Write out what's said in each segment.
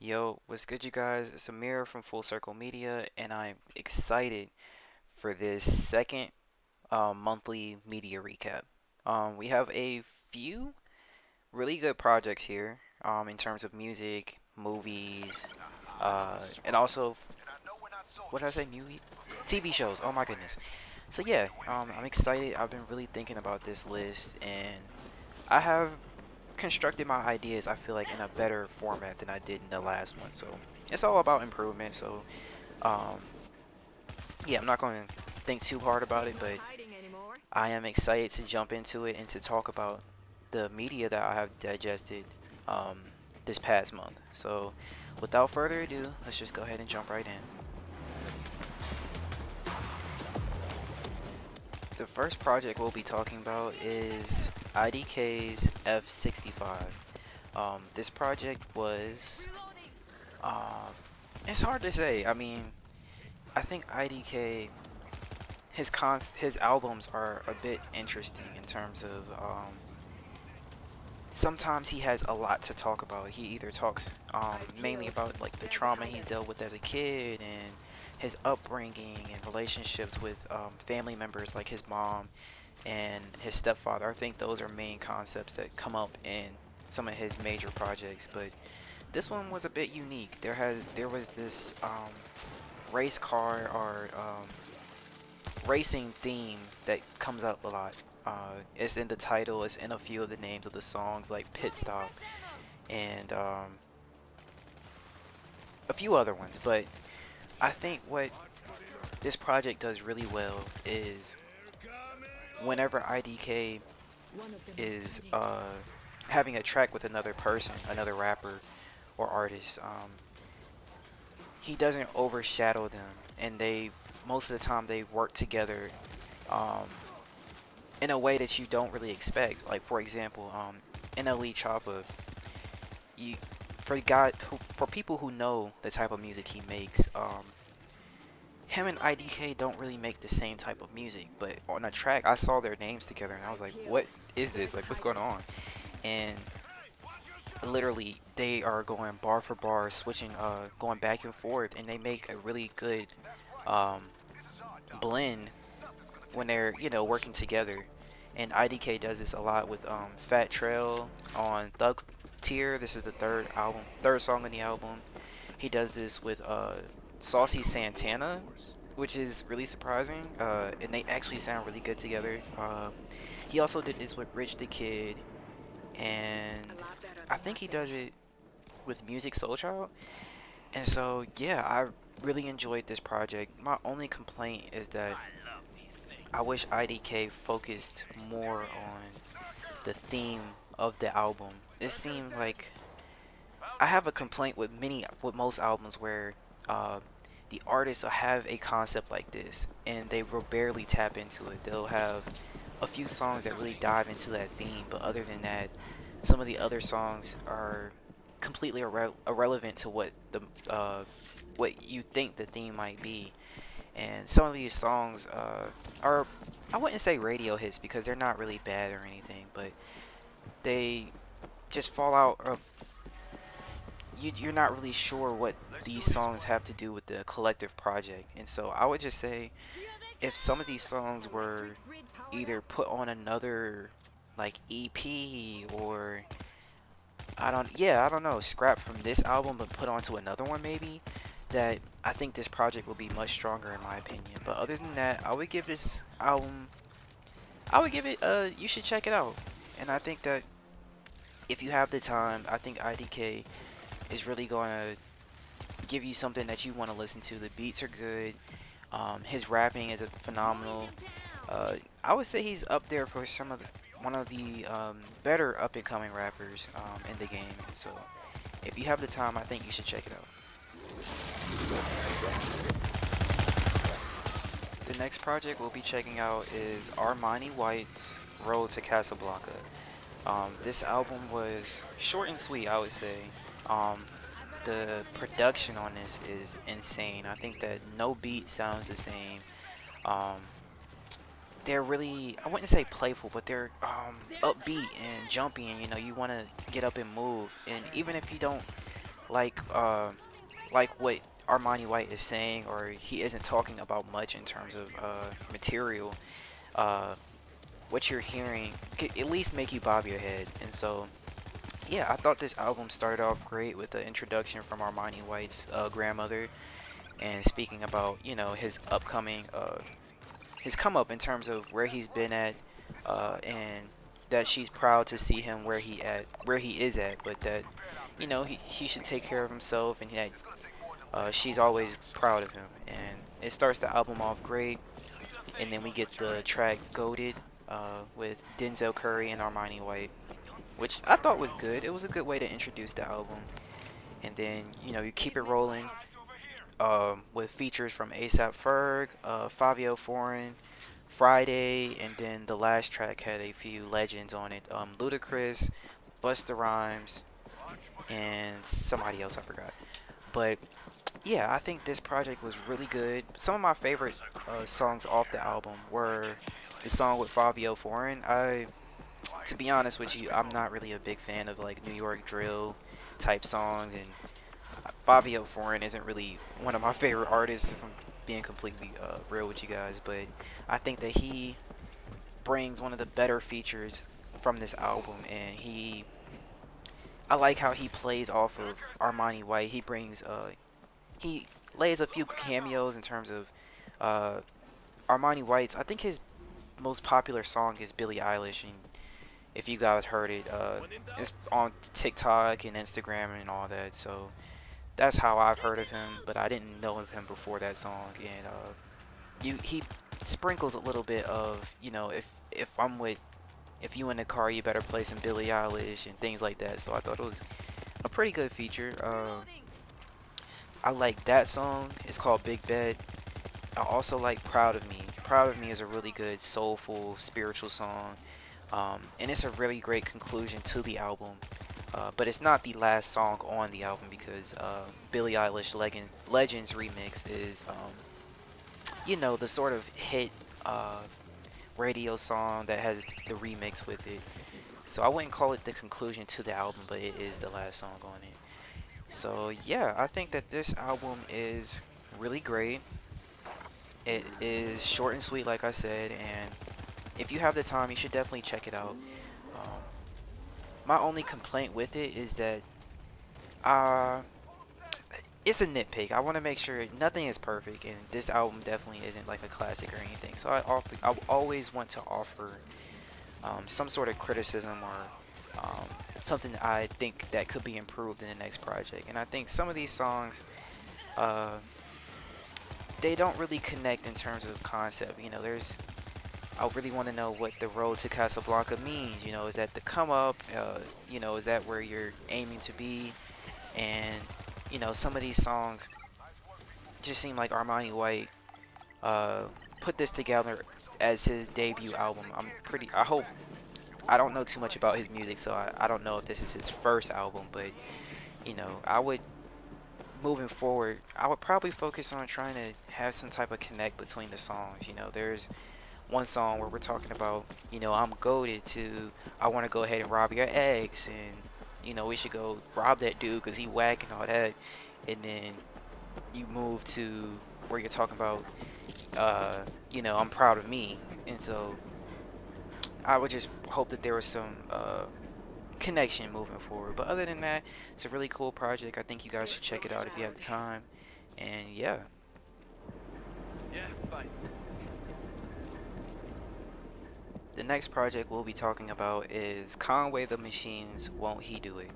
Yo, what's good, you guys? It's Amir from Full Circle Media, and I'm excited for this second monthly media recap. We have a few really good projects here in terms of music, movies, and also, what did I say? Movie? TV shows. Oh my goodness. So, yeah, I'm excited. I've been really thinking about this list, and I have constructed my ideas, I feel like, in a better format than I did in the last one. So it's all about improvement. So um, yeah, I'm not going to think too hard about it, but I am excited to jump into it and to talk about the media that I have digested um, this past month. So without further ado, let's just go ahead and jump right in. The first project we'll be talking about is IDK's F65. This project was um, it's hard to say. I mean, I think IDK his albums are a bit interesting in terms of sometimes he has a lot to talk about. He either talks mainly about like the trauma he's dealt with as a kid and his upbringing and relationships with family members like his mom and his stepfather. I think those are main concepts that come up in some of his major projects, but this one was a bit unique. There was this race car or racing theme that comes up a lot. It's in the title. It's in a few of the names of the songs, like Pit Stop and a few other ones. But I think what this project does really well is whenever IDK is having a track with another person, another rapper or artist, he doesn't overshadow them, and they most of the time they work together um, in a way that you don't really expect. Like for example, NLE Choppa, you for people who know the type of music he makes, him and IDK don't really make the same type of music, but on a track I saw their names together and I was like, what is this? Like, what's going on? And literally they are going bar for bar, switching, going back and forth, and they make a really good um, blend when they're working together. And IDK does this a lot with Fat Trail on Thug Tier. This is the third song on the album. He does this with Saucy Santana, which is really surprising. And they actually sound really good together. He also did this with Rich the Kid, and I think he does it with Music Soul Child. And so yeah, I really enjoyed this project. My only complaint is that I wish IDK focused more on the theme of the album. It seemed like I have a complaint with most albums where uh, the artists will have a concept like this and they will barely tap into it. They'll have a few songs that really dive into that theme, but other than that, some of the other songs are completely irrelevant to what you think the theme might be. And some of these songs are, I wouldn't say radio hits because they're not really bad or anything, but they just fall out of you're not really sure what these songs have to do with the collective project. And so I would just say if some of these songs were either put on another like EP or I don't know, scrap from this album but put onto another one maybe, that I think this project will be much stronger in my opinion. But other than that, I would give this album, I would give it, you should check it out. And I think that if you have the time, I think IDK is really going to give you something that you want to listen to. The beats are good. His rapping is phenomenal. I would say he's up there for one of the better up and coming rappers in the game. So if you have the time, I think you should check it out. The next project we'll be checking out is Armani White's Road to Casablanca. This album was short and sweet, I would say. The production on this is insane. I think that no beat sounds the same. Um, they're really, I wouldn't say playful, but they're upbeat and jumpy, and you want to get up and move. And even if you don't like like what Armani White is saying, or he isn't talking about much in terms of material. Uh, what you're hearing could at least make you bob your head, and so yeah, I thought this album started off great with the introduction from Armani White's grandmother, and speaking about his upcoming his come up in terms of where he's been at, and that she's proud to see him where he is at, but that he should take care of himself, and that she's always proud of him. And it starts the album off great, and then we get the track "Goated" with Denzel Curry and Armani White, which I thought was good. It was a good way to introduce the album, and then you keep it rolling with features from ASAP Ferg, Fabio Foreign, Friday, and then the last track had a few legends on it. Ludacris, Busta Rhymes, and somebody else I forgot. But yeah, I think this project was really good. Some of my favorite songs off the album were the song with Fabio Foreign. To be honest with you, I'm not really a big fan of like New York drill type songs, and Fabio Foreign isn't really one of my favorite artists, if I'm being completely real with you guys. But I think that he brings one of the better features from this album, and I like how he plays off of Armani White. He lays a few cameos in terms of uh, Armani White's. I think his most popular song is Billie Eilish, and if you guys heard it, it's on TikTok and Instagram and all that. So that's how I've heard of him, but I didn't know of him before that song. And he sprinkles a little bit of if I'm with if you in the car, you better play some Billie Eilish and things like that. So I thought it was a pretty good feature. I like that song. It's called Big Bed. I also like Proud of Me. Proud of Me is a really good, soulful, spiritual song. And it's a really great conclusion to the album. But it's not the last song on the album because Billie Eilish Legends remix is, the sort of hit radio song that has the remix with it. So I wouldn't call it the conclusion to the album, but it is the last song on it. So yeah, I think that this album is really great. It is short and sweet, like I said, and if you have the time, you should definitely check it out. Um, my only complaint with it is that uh, it's a nitpick. I want to make sure nothing is perfect, and this album definitely isn't like a classic or anything. So I always want to offer some sort of criticism or something I think that could be improved in the next project. And I think some of these songs, uh, they don't really connect in terms of concept. I really want to know what the road to Casablanca means. Is that the come up? Is that where you're aiming to be? And some of these songs just seem like Armani White uh, put this together as his debut album. I hope. I don't know too much about his music, so I don't know if this is his first album, but I would, moving forward, I would probably focus on trying to have some type of connect between the songs. There's one song where we're talking about, I'm goaded to, I want to go ahead and rob your ex, and we should go rob that dude because he whack and all that. And then you move to where you're talking about, I'm proud of me. And so I would just hope that there was some connection moving forward. But other than that, it's a really cool project. I think you guys should check it out if you have the time. And yeah. Yeah, fine. The next project we'll be talking about is Conway the Machine's Won't He Do It.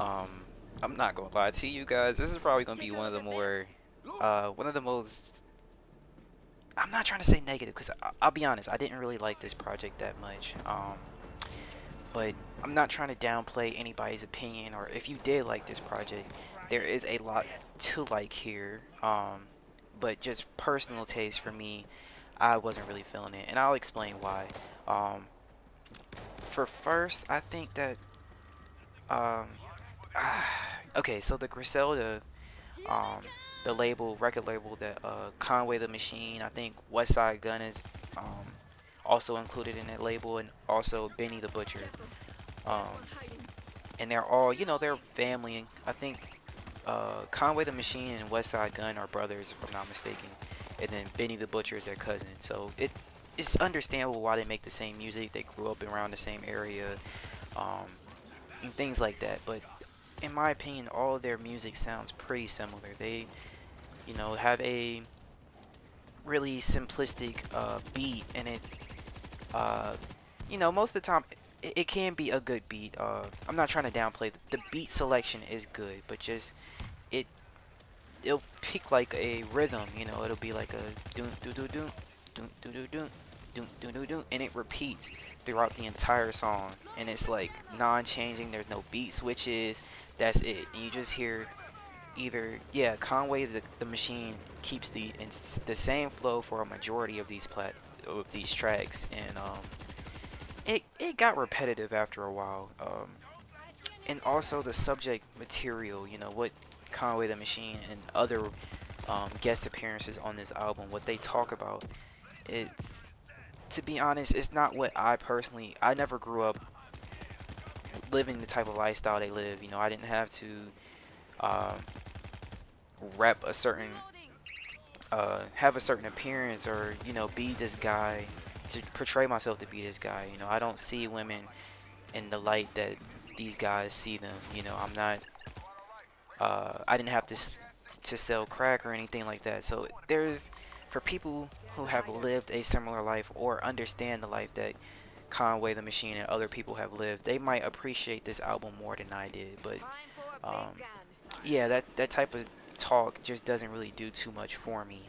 Um, I'm not gonna lie to you guys, this is probably gonna be one of the most, I'm not trying to say negative, because I'll be honest, I didn't really like this project that much. But I'm not trying to downplay anybody's opinion, or if you did like this project, there is a lot to like here. But just personal taste for me, I wasn't really feeling it, and I'll explain why. Um, for first, I think that um, okay, so the Griselda, um, the record label that Conway the Machine, I think West Side Gun is um, also included in that label, and also Benny the Butcher. Um, and they're all, they're family. I think Conway the Machine and West Side Gun are brothers, if I'm not mistaken, and then Benny the Butcher is their cousin. So it's understandable why they make the same music. They grew up around the same area, um, and things like that. But in my opinion, all of their music sounds pretty similar. They, have a really simplistic beat, and it, uh, most of the time it can be a good beat. I'm not trying to downplay the beat selection is good, but just it it'll pick like a rhythm. It'll be like a doon doo doo doon doon doo doo doon doon doo doo doon, and it repeats throughout the entire song, and it's like non-changing. There's no beat switches. That's it. And you just hear either, yeah, Conway the Machine keeps the same flow for a majority of these tracks, and it got repetitive after a while. And also the subject material, what Conway the Machine and other guest appearances on this album, what they talk about, it's, to be honest, it's not what I never grew up living the type of lifestyle they live. I didn't have to um, rep a certain have a certain appearance, or be this guy, to portray myself to be this guy. I don't see women in the light that these guys see them. I'm not I didn't have to sell crack or anything like that. So there's, for people who have lived a similar life or understand the life that Conway the Machine and other people have lived, they might appreciate this album more than I did. But um, yeah, that type of talk just doesn't really do too much for me,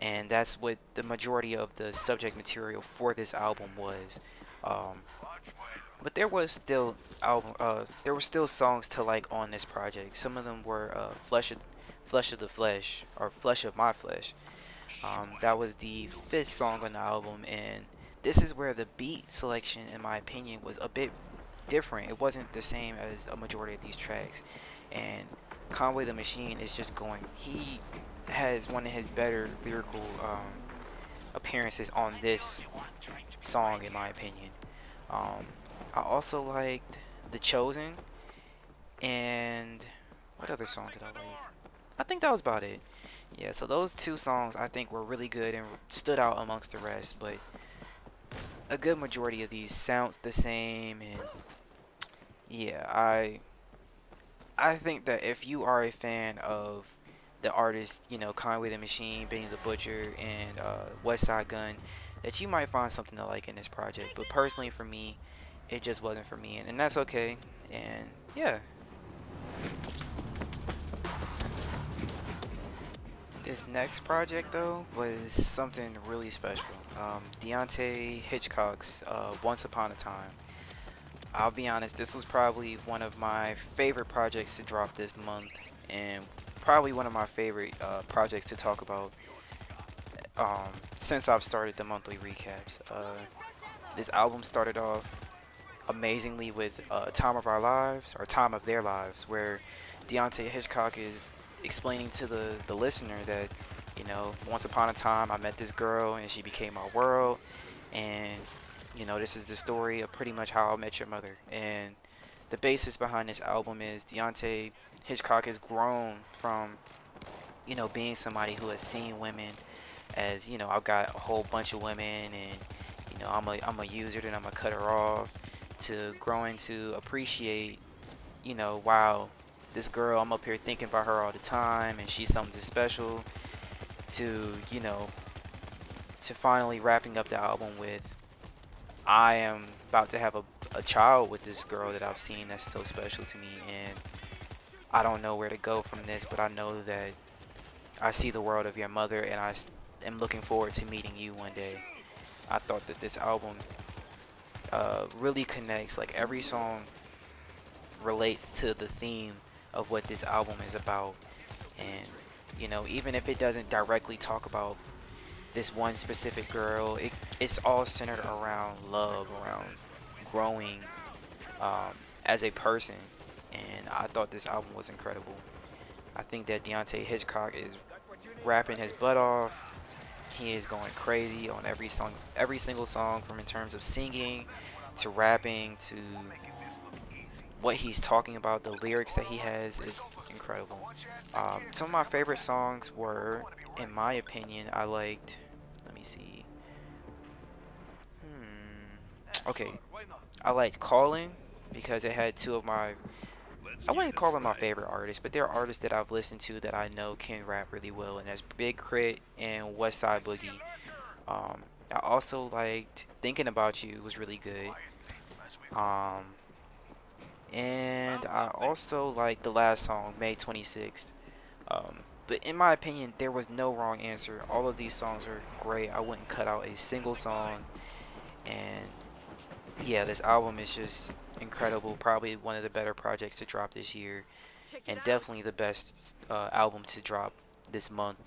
and that's what the majority of the subject material for this album was. Um, but there were still songs to like on this project. Some of them were Flesh of the Flesh, or Flesh of My Flesh. That was the fifth song on the album, and this is where the beat selection, in my opinion, was a bit different. It wasn't the same as a majority of these tracks, and Conway the Machine is just going. He has one of his better lyrical appearances on this song, in my opinion. Um, I also liked The Chosen, and what other song did I like? I think that was about it. Yeah, so those two songs I think were really good and stood out amongst the rest, but a good majority of these sounds the same, and yeah, I think that if you are a fan of the artist, Conway the Machine, Benny the Butcher, and West Side Gun, that you might find something to like in this project. But personally, for me, it just wasn't for me, and that's okay. And yeah, this next project though was something really special. Deontay Hitchcock's Once Upon a Time. I'll be honest, this was probably one of my favorite projects to drop this month, and probably one of my favorite projects to talk about since I've started the monthly recaps. This album started off amazingly with Time of Our Lives, or Time of Their Lives, where Deontay Hitchcock is explaining to the listener that, once upon a time I met this girl and she became my world, and this is the story of pretty much how I met your mother. And the basis behind this album is Deontay Hitchcock has grown from, being somebody who has seen women as, I've got a whole bunch of women, and, I'm a user, and I'm gonna cut her off, to growing to appreciate, wow, this girl, I'm up here thinking about her all the time, and she's something special, to, to finally wrapping up the album with, I am about to have a child with this girl that I've seen that's so special to me, and I don't know where to go from this, but I know that I see the world of your mother, and am looking forward to meeting you one day. I thought that this album really connects. Like, every song relates to the theme of what this album is about, and even if it doesn't directly talk about this one specific girl, it's all centered around love, around growing as a person, and I thought this album was incredible. I think that Deontay Hitchcock is rapping his butt off. He is going crazy on every song, every single song, from in terms of singing to rapping to what he's talking about, the lyrics that he has is incredible. Some of my favorite songs were, in my opinion, I liked. Let me see. Okay, I liked "Calling" because it had two of my. I wouldn't call them my favorite artists, but they're artists that I've listened to that I know can rap really well, and that's Big Crit and West Side Boogie. Um, I also liked "Thinking About You" was really good. Um, and I also like the last song, May 26th. But in my opinion, there was no wrong answer. All of these songs are great. I wouldn't cut out a single song. And yeah, this album is just incredible. Probably one of the better projects to drop this year. And definitely the best album to drop this month.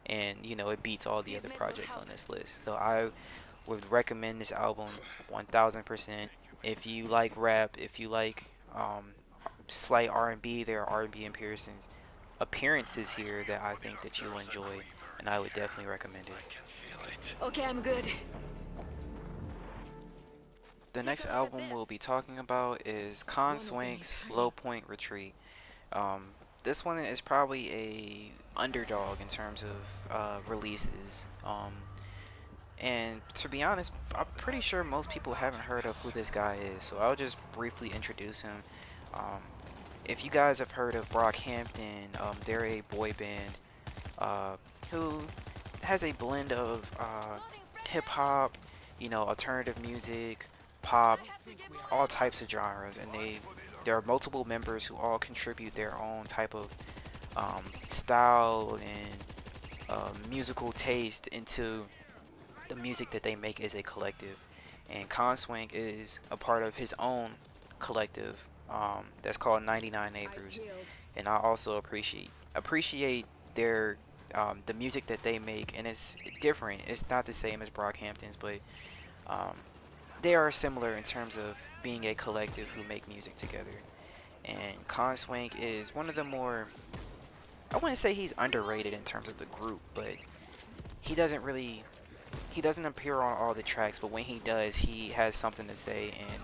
And you know, it beats all the other projects on this list. So I would recommend this album 1000%. If you like rap, if you like slight R&B, there are R&B appearances here that I think that you'll enjoy, and I would definitely recommend it. Okay, I'm good. The next album we'll be talking about is Con Swank's Low Point Retreat. Um, this one is probably a underdog in terms of releases. And to be honest, I'm pretty sure most people haven't heard of who this guy is, so I'll just briefly introduce him. Um, if you guys have heard of Brockhampton, they're a boy band uh, who has a blend of hip hop, you know, alternative music, pop, all types of genres, and there are multiple members who all contribute their own type of style and musical taste into the music that they make as a collective. And Conswank is a part of his own collective that's called 99 Acres, and I also appreciate their the music that they make, and it's different. It's not the same as Brockhampton's, but um, they are similar in terms of being a collective who make music together. And Conswank is one of the more, I wouldn't say he's underrated in terms of the group, but he doesn't really he doesn't appear on all the tracks, but when he does, he has something to say, and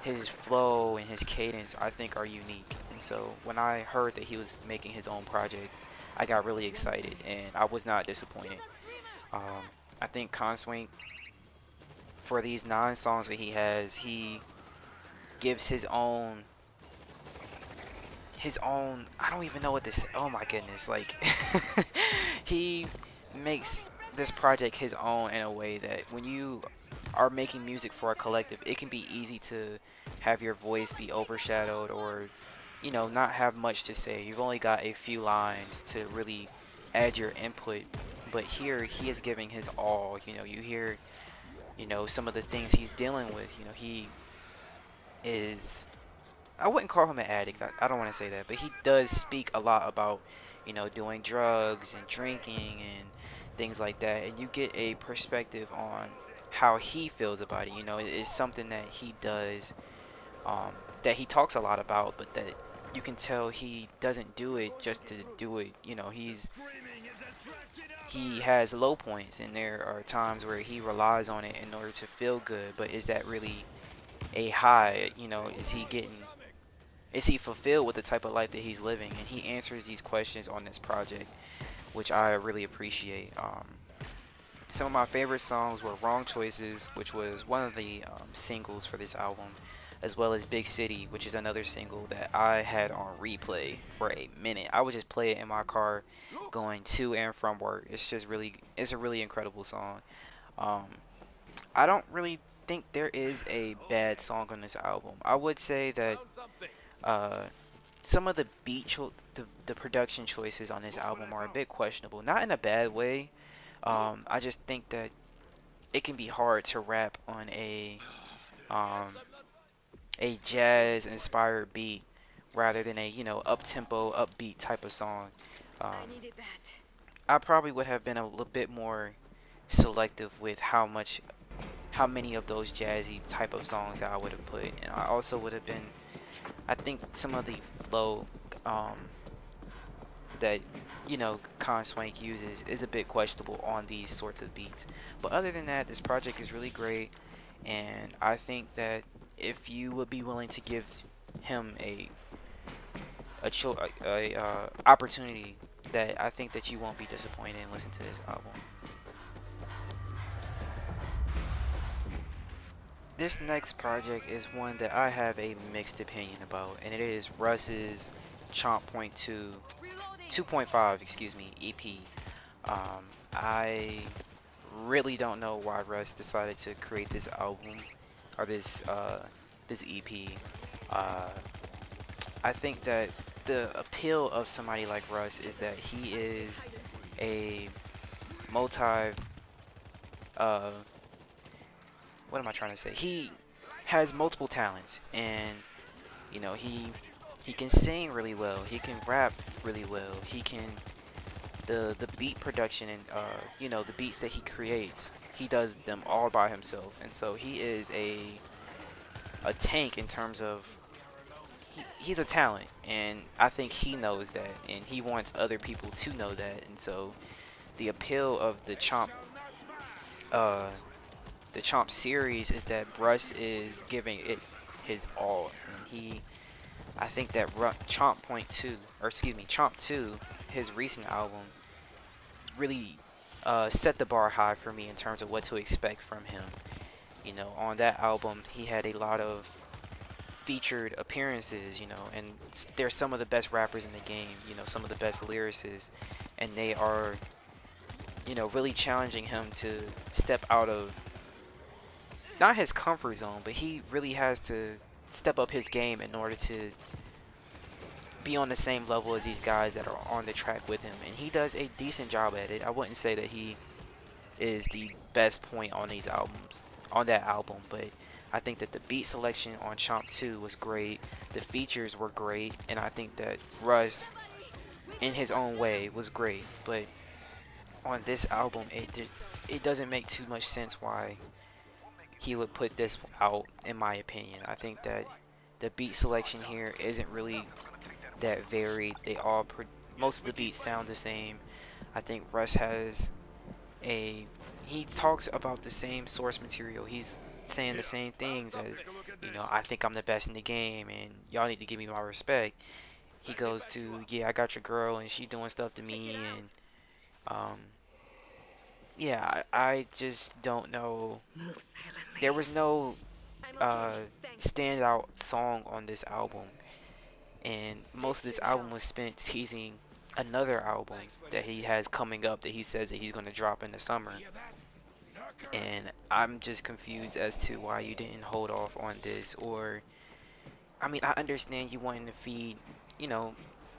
his flow and his cadence I think are unique. And so when I heard that he was making his own project, I got really excited, and I was not disappointed. Um, I think Conswank, for these 9 songs that he has, he gives his own, I don't even know what to say. Oh my goodness, like he makes this project his own in a way that when you are making music for a collective, it can be easy to have your voice be overshadowed, or you know, not have much to say. You've only got a few lines to really add your input, but here he is giving his all. You know, you hear, you know, some of the things he's dealing with. You know, he is, I wouldn't call him an addict. I don't want to say that, but he does speak a lot about, you know, doing drugs and drinking and things like that, and you get a perspective on how he feels about it. You know, it's something that he does, that he talks a lot about, but that you can tell he doesn't do it just to do it. You know, he has low points, and there are times where he relies on it in order to feel good. But is that really a high? You know, is he fulfilled with the type of life that he's living? And he answers these questions on this project, which I really appreciate. Some of my favorite songs were Wrong Choices, which was one of the singles for this album, as well as Big City, which is another single that I had on replay for a minute. I would just play it in my car going to and from work. It's a really incredible song. Um, I don't really think there is a bad song on this album. I would say that uh, some of the the production choices on this album are a bit questionable. Not in a bad way. I just think that it can be hard to rap on um, a jazz inspired beat rather than a, you know, up tempo, upbeat type of song. Um, I probably would have been a little bit more selective with how many of those jazzy type of songs that I would have put, and I also would have been. I think some of the flow um, that, you know, Con Swank uses is a bit questionable on these sorts of beats. But other than that, this project is really great, and I think that if you would be willing to give him opportunity that I think that you won't be disappointed in listening to this album. This next project is one that I have a mixed opinion about, and it is Russ's Chomp Point 2, 2.5, excuse me, EP. I really don't know why Russ decided to create this album or this EP. Uh, I think that the appeal of somebody like Russ is that he is a multi uh what am I trying to say? He has multiple talents, and you know, he can sing really well, he can rap really well, he can the beat production and you know, the beats that he creates, he does them all by himself. And so he is a tank in terms of he's a talent, and I think he knows that, and he wants other people to know that. And so the appeal of uh the Chomp series is that Russ is giving it his all, and I think that Chomp Point 2, or excuse me, Chomp 2, his recent album, really set the bar high for me in terms of what to expect from him. You know, on that album, he had a lot of featured appearances, you know, and they're some of the best rappers in the game, you know, some of the best lyricists, and they are, you know, really challenging him to step out of not his comfort zone, but he really has to step up his game in order to be on the same level as these guys that are on the track with him, and he does a decent job at it. I wouldn't say that he is the best point on these albums, on that album, but I think that the beat selection on Chomp 2 was great, the features were great, and I think that Russ, in his own way, was great. But on this album, it doesn't make too much sense why he would put this out, in my opinion. I think that the beat selection here isn't really that varied. Most of the beats sound the same. I think Russ has he talks about the same source material. He's saying the same things as, you know, I think I'm the best in the game and y'all need to give me my respect. He goes to, yeah, I got your girl and she doing stuff to me, and um yeah, I just don't know. There was no standout song on this album, and most of this album was spent teasing another album that he has coming up that he says that he's going to drop in the summer. And I'm just confused as to why you didn't hold off on this. Or, I mean, I understand you wanting to feed, you know,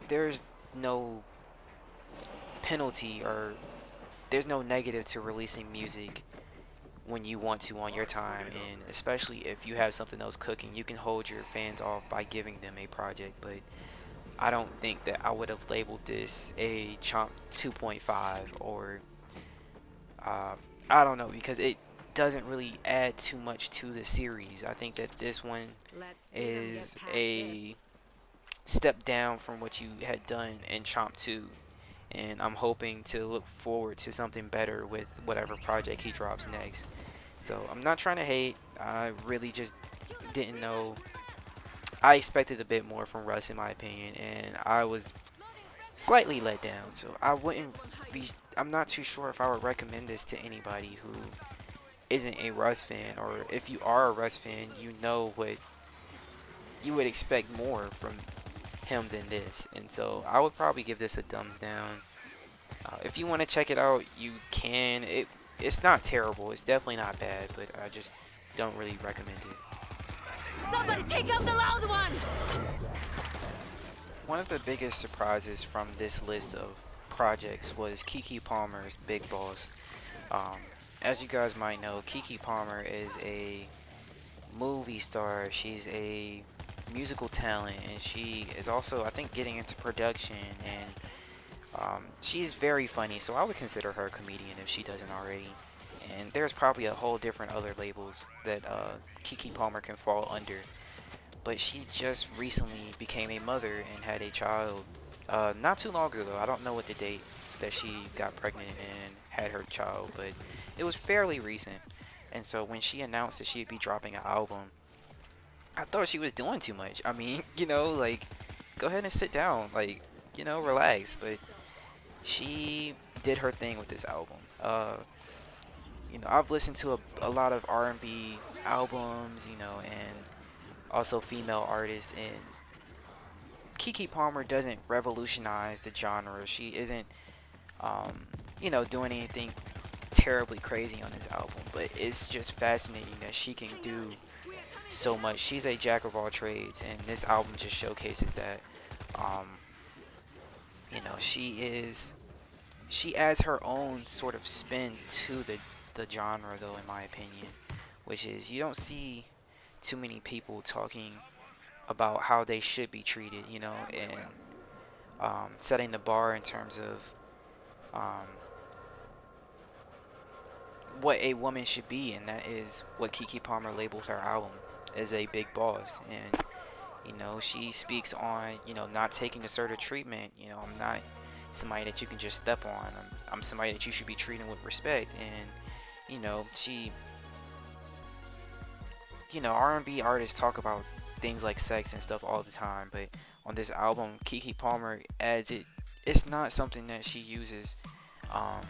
there's no penalty, or there's no negative to releasing music when you want to on your time, and especially if you have something else cooking, you can hold your fans off by giving them a project. But I don't think that I would have labeled this a Chomp 2.5, or I don't know, because it doesn't really add too much to the series. I think that this one is a step down from what you had done in Chomp 2, and I'm hoping to look forward to something better with whatever project he drops next. So I'm not trying to hate, I really just didn't know. I expected a bit more from Russ, in my opinion, and I was slightly let down. So I'm not too sure if I would recommend this to anybody who isn't a Russ fan, or if you are a Russ fan, you know what you would expect more from him than this. And so I would probably give this a thumbs down. If you want to check it out, you can. It's not terrible. It's definitely not bad, but I just don't really recommend it. Somebody take out the loud one! One of the biggest surprises from this list of projects was Keke Palmer's Big Boss. As you guys might know, Keke Palmer is a movie star. She's a musical talent, and she is also, I think, getting into production, and she's very funny, so I would consider her a comedian if she doesn't already. And there's probably a whole different other labels that Keke Palmer can fall under. But she just recently became a mother and had a child not too long ago. I don't know what the date that she got pregnant and had her child, but it was fairly recent. And so when she announced that she'd be dropping an album, I thought she was doing too much. I mean, like, go ahead and sit down, like, relax. But she did her thing with this album. I've listened to a lot of R&B albums, and also female artists, and Keke Palmer doesn't revolutionize the genre. She isn't, doing anything terribly crazy on this album, but it's just fascinating that she can do so much. She's a jack of all trades, and this album just showcases that. Um, she adds her own sort of spin to the genre, though, in my opinion, which is you don't see too many people talking about how they should be treated, and setting the bar in terms of um, what a woman should be, and that is what Keke Palmer labels her album as a big boss. And she speaks on not taking a certain treatment. I'm not somebody that you can just step on. I'm somebody that you should be treating with respect. And she R&B artists talk about things like sex and stuff all the time, but on this album, Keke Palmer adds it. It's not something that she uses um,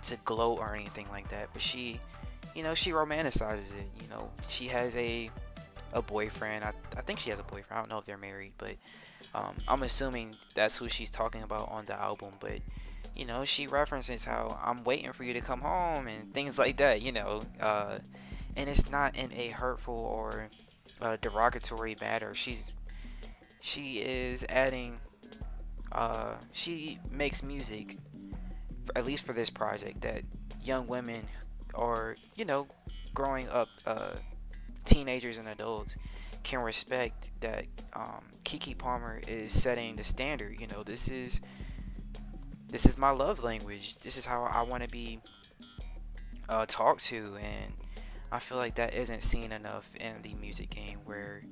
to gloat or anything like that, but she romanticizes it. She has a boyfriend. I think she has a boyfriend. I don't know if they're married, but I'm assuming that's who she's talking about on the album. But she references how I'm waiting for you to come home and things like that. And it's not in a hurtful or derogatory manner. She is adding. She makes music, at least for this project, that young women or growing up teenagers and adults can respect. That Keke Palmer is setting the standard. This is my love language. This is how I want to be talked to, and I feel like that isn't seen enough in the music game, where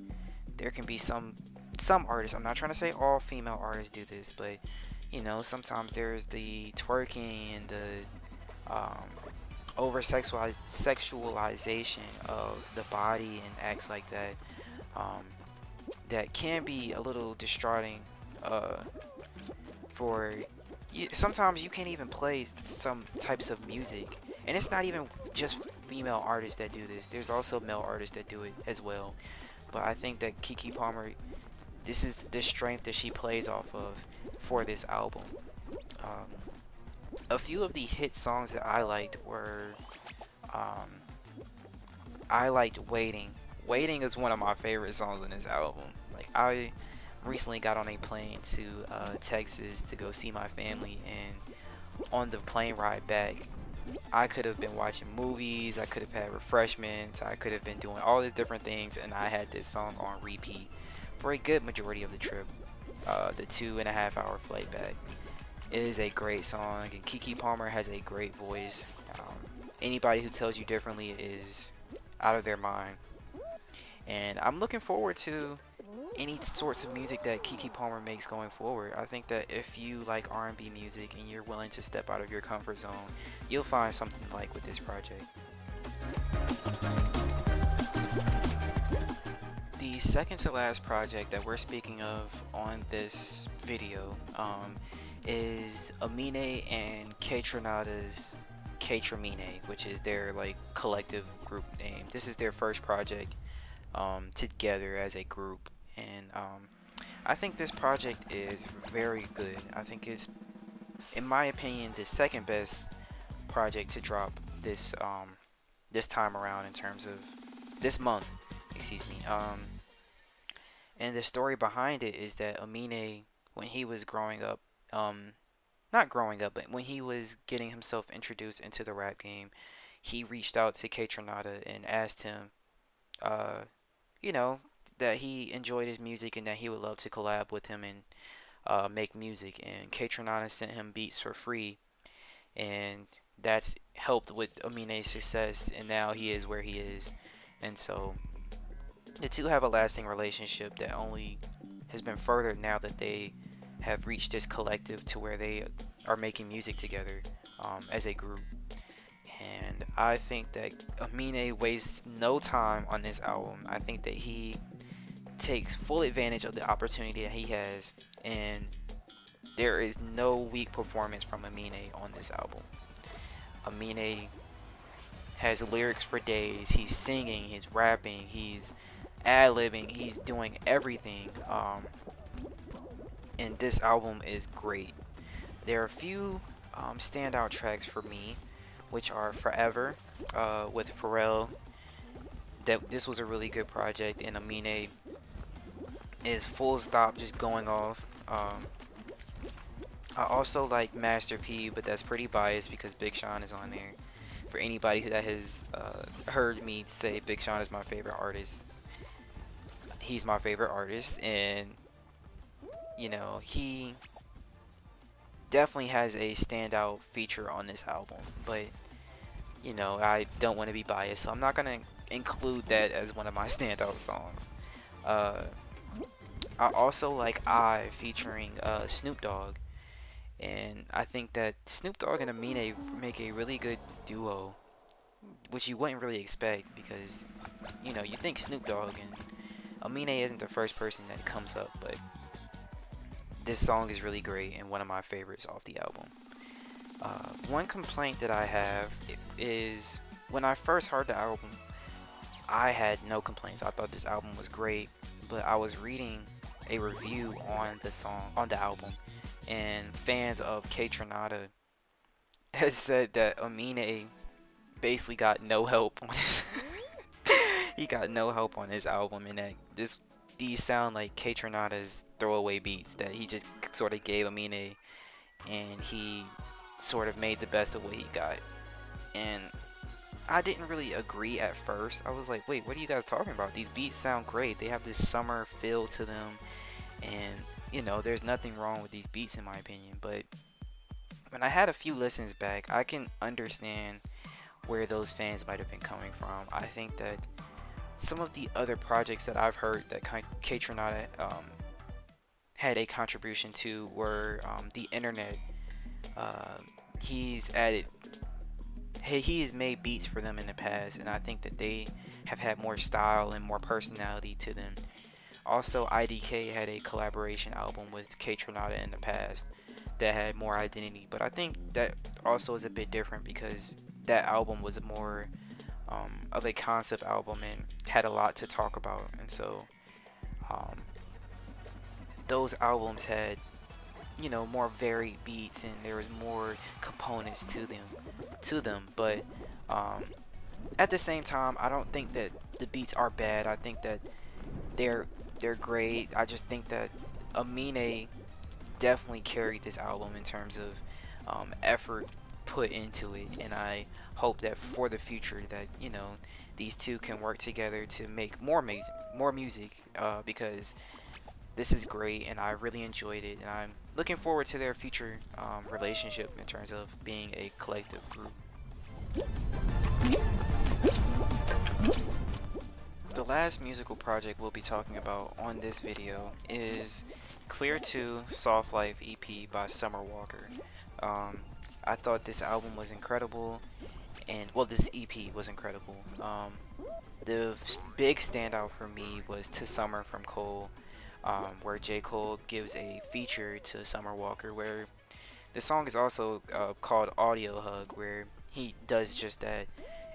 there can be some artists. I'm not trying to say all female artists do this, but sometimes there's the twerking and the over sexualization of the body and acts like that, that can be a little distraughting for you. Sometimes you can't even play some types of music, and it's not even just female artists that do this. There's also male artists that do it as well. But I think that Keke Palmer, this is the strength that she plays off of for this album. A few of the hit songs that I liked were, I liked Waiting. Waiting is one of my favorite songs on this album. Like, I recently got on a plane to Texas to go see my family, and on the plane ride back, I could have been watching movies, I could have had refreshments, I could have been doing all these different things, and I had this song on repeat for a good majority of the trip, the 2.5 hour flight back. It is a great song, and Keke Palmer has a great voice. Anybody who tells you differently is out of their mind. And I'm looking forward to any sorts of music that Keke Palmer makes going forward. I think that if you like R&B music and you're willing to step out of your comfort zone, you'll find something you like with this project. The second to last project that we're speaking of on this video is Amine and Kaytranada's Kaytramine, which is their like collective group name. This is their first project together as a group, and I think this project is very good. I think it's, in my opinion, the second best project to drop this this time around in terms of this month, excuse me. And the story behind it is that Amine, when he was growing up, not growing up, but when he was getting himself introduced into the rap game, he reached out to Kaytranada and asked him, you know, that he enjoyed his music and that he would love to collab with him and make music. And Kaytranada sent him beats for free, and that's helped with Amine's success, and now he is where he is. And so the two have a lasting relationship that only has been furthered now that they have reached this collective to where they are making music together as a group. And I think that Amine wastes no time on this album. I think that he takes full advantage of the opportunity that he has, and there is no weak performance from Amine on this album. Amine has lyrics for days. He's singing, he's rapping, he's ad-libbing, he's doing everything. And this album is great. There are a few standout tracks for me, which are Forever with Pharrell. This was a really good project, and Amine is full stop just going off. I also like Master P, but that's pretty biased because Big Sean is on there. For anybody that has heard me say Big Sean is my favorite artist, he's my favorite artist, and you know, he definitely has a standout feature on this album, but you know, I don't want to be biased, so I'm not gonna include that as one of my standout songs. I also like I featuring Snoop Dogg, and I think that Snoop Dogg and Amine make a really good duo, which you wouldn't really expect because you know, you think Snoop Dogg, and Amine isn't the first person that comes up, but this song is really great and one of my favorites off the album. One complaint that I have is when I first heard the album, I had no complaints. I thought this album was great, but I was reading a review on the album, and fans of K-Tronada has said that Amine basically got no help on his he got no help on his album, and that these sound like K-Tronada's throwaway beats that he just sort of gave Amine, and he sort of made the best of what he got. And I didn't really agree at first. I was like, wait, what are you guys talking about? These beats sound great. They have this summer feel to them, and you know, there's nothing wrong with these beats in my opinion. But when I had a few listens back, I can understand where those fans might have been coming from. I think that some of the other projects that I've heard that K-Tronada had a contribution to were the internet. He has made beats for them in the past, and I think that they have had more style and more personality to them. Also, IDK had a collaboration album with K-Tronada in the past that had more identity, but I think that also is a bit different because that album was more of a concept album and had a lot to talk about, and so those albums had, you know, more varied beats and there was more components to them, but at the same time, I don't think that the beats are bad. I think that they're great. I just think that Amine definitely carried this album in terms of effort put into it, and I hope that for the future that, you know, these two can work together to make more music because this is great and I really enjoyed it, and I'm looking forward to their future relationship in terms of being a collective group. The last musical project we'll be talking about on this video is Clear 2 Soft Life EP by Summer Walker. I thought this album was incredible, and well, this EP was incredible. The big standout for me was To Summer from Cole, where J. Cole gives a feature to Summer Walker, where the song is also called Audio Hug, where he does just that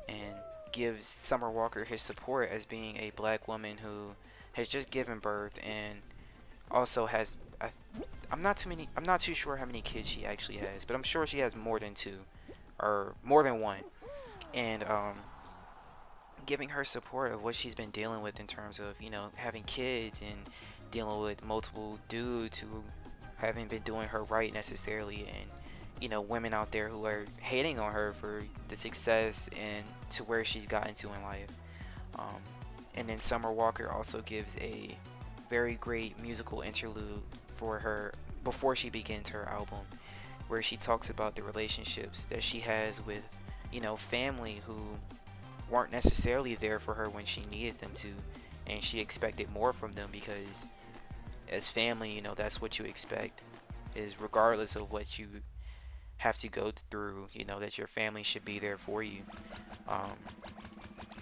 and gives Summer Walker his support as being a black woman who has just given birth and also has I'm not too sure how many kids she actually has, but I'm sure she has more than two or more than one, and giving her support of what she's been dealing with in terms of, you know, having kids and dealing with multiple dudes who haven't been doing her right necessarily, and you know, women out there who are hating on her for the success and to where she's gotten to in life. And then Summer Walker also gives a very great musical interlude for her before she begins her album, where she talks about the relationships that she has with, you know, family who weren't necessarily there for her when she needed them to, and she expected more from them because as family, you know, that's what you expect, is regardless of what you have to go through, you know, that your family should be there for you. Um,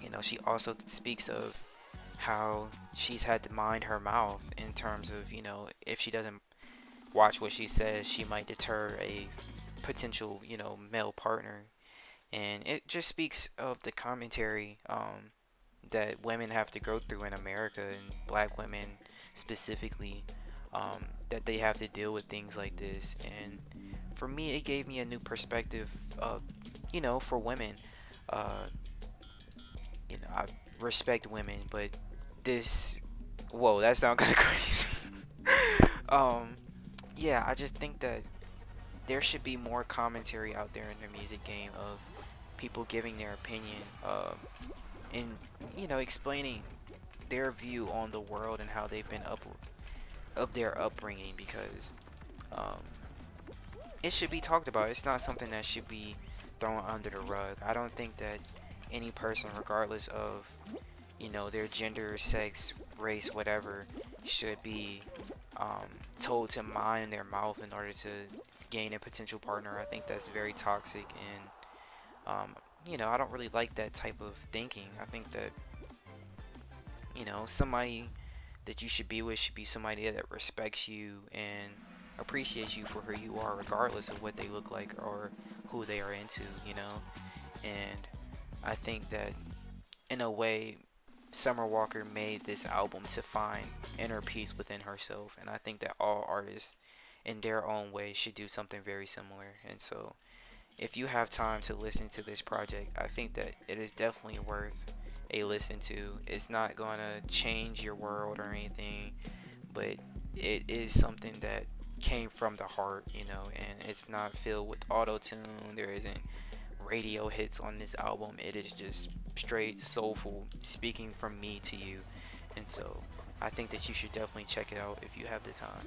you know, she also speaks of how she's had to mind her mouth in terms of, you know, if she doesn't watch what she says, she might deter a potential, you know, male partner. And it just speaks of the commentary that women have to go through in America, and black women specifically, that they have to deal with things like this. And for me, it gave me a new perspective of, you know, for women. Uh, you know, I respect women, but this, whoa, that sounds kind of crazy. um, yeah, I just think that there should be more commentary out there in the music game of people giving their opinion, and you know, explaining their view on the world and how they've been up of their upbringing, because um, it should be talked about. It's not something that should be thrown under the rug. I don't think that any person, regardless of, you know, their gender, sex, race, whatever, should be um, told to mind their mouth in order to gain a potential partner. I think that's very toxic, and you know, I don't really like that type of thinking. I think that, you know, somebody that you should be with should be somebody that respects you and appreciates you for who you are, regardless of what they look like or who they are into, you know. And I think that in a way, Summer Walker made this album to find inner peace within herself, and I think that all artists in their own way should do something very similar. And so if you have time to listen to this project, I think that it is definitely worth a listen to. It's not gonna change your world or anything, but it is something that came from the heart, you know, and it's not filled with auto tune. There isn't radio hits on this album. It is just straight soulful, speaking from me to you. And so I think that you should definitely check it out if you have the time.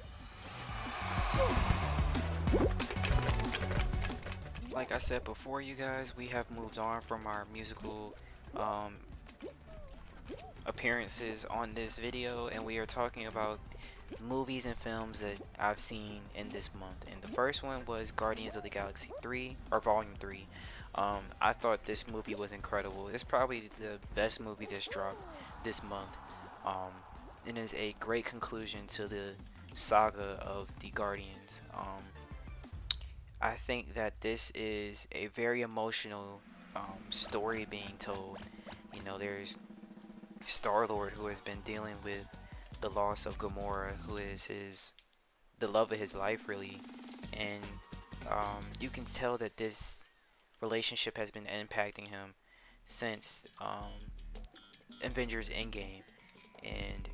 Like I said before, you guys, we have moved on from our musical um, appearances on this video, and we are talking about movies and films that I've seen in this month. And the first one was Guardians of the Galaxy 3, or Volume 3. I thought this movie was incredible. It's probably the best movie that's dropped this month. Um, it is a great conclusion to the saga of the Guardians. I think that this is a very emotional story being told. You know, there's Star-Lord, who has been dealing with the loss of Gamora, who is the love of his life, really. And you can tell that this relationship has been impacting him since Avengers Endgame. And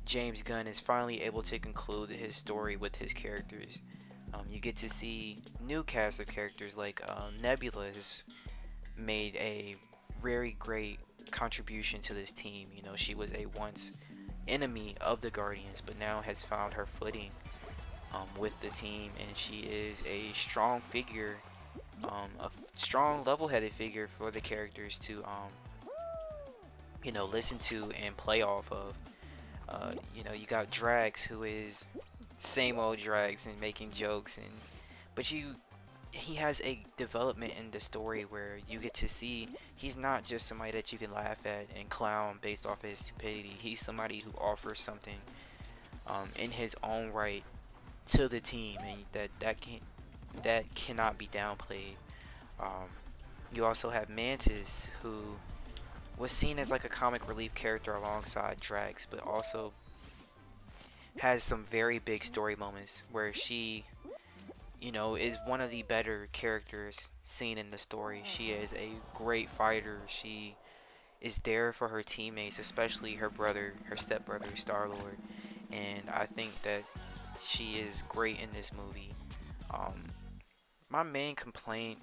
James Gunn is finally able to conclude his story with his characters. You get to see new cast of characters like Nebula has made a very great contribution to this team. You know, she was a once enemy of the Guardians, but now has found her footing with the team, and she is a strong figure, a strong level-headed figure for the characters to you know, listen to and play off of. You know, you got Drax, who is same old Drax and making jokes, and but he has a development in the story where you get to see he's not just somebody that you can laugh at and clown based off his stupidity. He's somebody who offers something in his own right to the team, and that cannot be downplayed. You also have Mantis, who was seen as like a comic relief character alongside Drax, but also has some very big story moments where she, you know, is one of the better characters seen in the story. She is a great fighter. She is there for her teammates, especially her brother, her stepbrother, Star-Lord. And I think that she is great in this movie. My main complaint,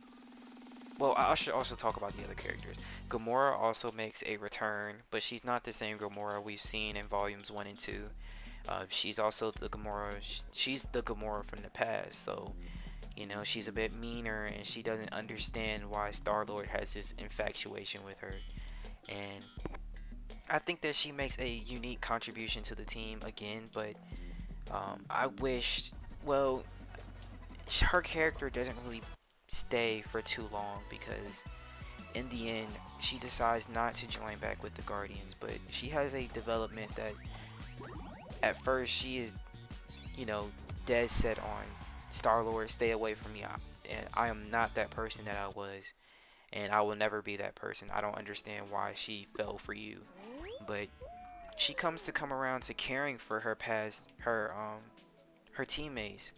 well, I should also talk about the other characters. Gamora also makes a return, but she's not the same Gamora we've seen in volumes 1 and 2. She's also the Gamora, she's the Gamora from the past, so, you know, she's a bit meaner, and she doesn't understand why Star-Lord has this infatuation with her. And I think that she makes a unique contribution to the team again, but I wished, well, her character doesn't really stay for too long because in the end she decides not to join back with the Guardians, but she has a development that at first she is, you know, dead set on Star-Lord, stay away from me. And I am not that person that I was, and I will never be that person. I don't understand why she fell for you, but she comes to come around to caring for her past, her teammates.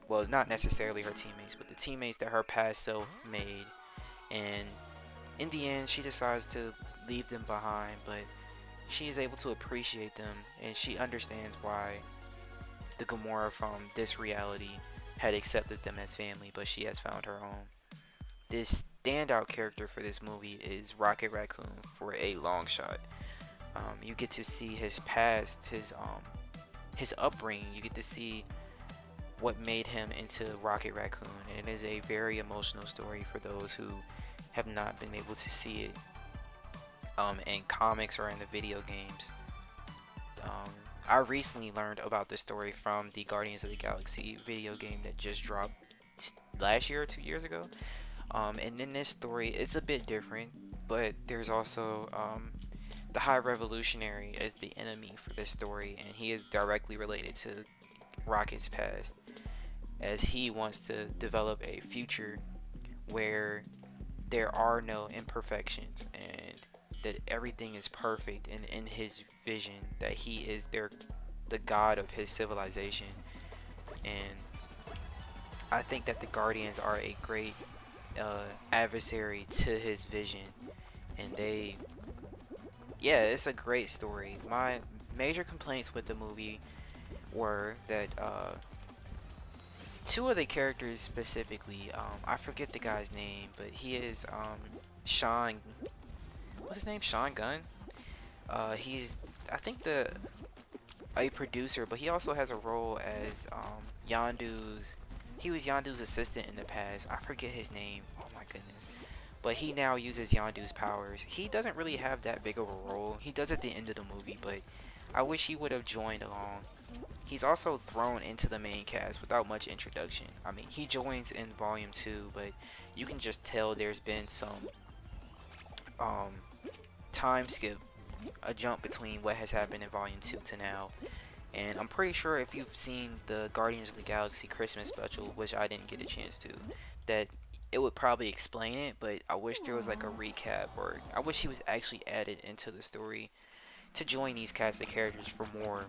Well, not necessarily her teammates, but the teammates that her past self made. And in the end, she decides to leave them behind, but she is able to appreciate them, and she understands why the Gamora from this reality had accepted them as family, but she has found her own. This standout character for this movie is Rocket Raccoon for a long shot. You get to see his past, his upbringing. You get to see what made him into Rocket Raccoon, and it is a very emotional story for those who have not been able to see it in comics or in the video games. I recently learned about this story from the Guardians of the Galaxy video game that just dropped last year or 2 years ago. And in this story, it's a bit different, but there's also the High Revolutionary as the enemy for this story, and he is directly related to Rocket's past, as he wants to develop a future where there are no imperfections and that everything is perfect, and in his vision that he is the god of his civilization. And I think that the Guardians are a great adversary to his vision, and yeah, it's a great story. My major complaints with the movie were that two of the characters specifically, I forget the guy's name, but he is Sean, what's his name? Sean Gunn. He's, I think, a producer, but he also has a role as he was Yondu's assistant in the past. I forget his name. Oh my goodness. But he now uses Yondu's powers. He doesn't really have that big of a role. He does at the end of the movie, but I wish he would have joined along. He's also thrown into the main cast without much introduction. I mean, he joins in Volume 2, but you can just tell there's been some time skip, a jump between what has happened in Volume 2 to now. And I'm pretty sure if you've seen the Guardians of the Galaxy Christmas special, which I didn't get a chance to, that it would probably explain it, but I wish there was like a recap, or I wish he was actually added into the story to join these cast of characters for more,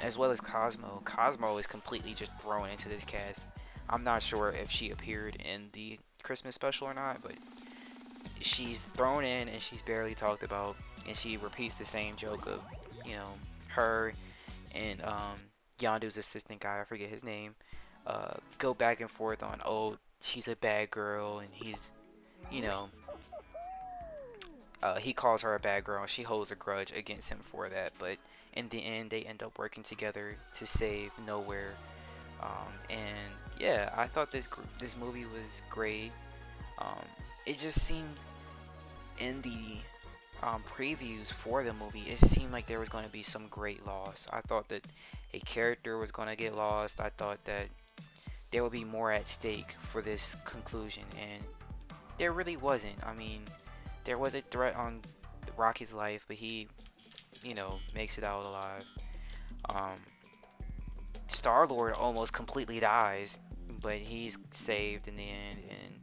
as well as Cosmo. Cosmo is completely just thrown into this cast. I'm not sure if she appeared in the Christmas special or not, but she's thrown in and she's barely talked about, and she repeats the same joke of, you know, her and Yondu's assistant guy, I forget his name, go back and forth on, oh, she's a bad girl, and he's, you know, he calls her a bad girl, and she holds a grudge against him for that, but in the end, they end up working together to save Nowhere. And yeah, I thought this movie was great. It just seemed in the previews for the movie, it seemed like there was going to be some great loss. I thought that a character was going to get lost. I thought that there would be more at stake for this conclusion, and there really wasn't. I mean, there was a threat on Rocky's life, but he, you know, makes it out alive. Star-Lord almost completely dies, but he's saved in the end, and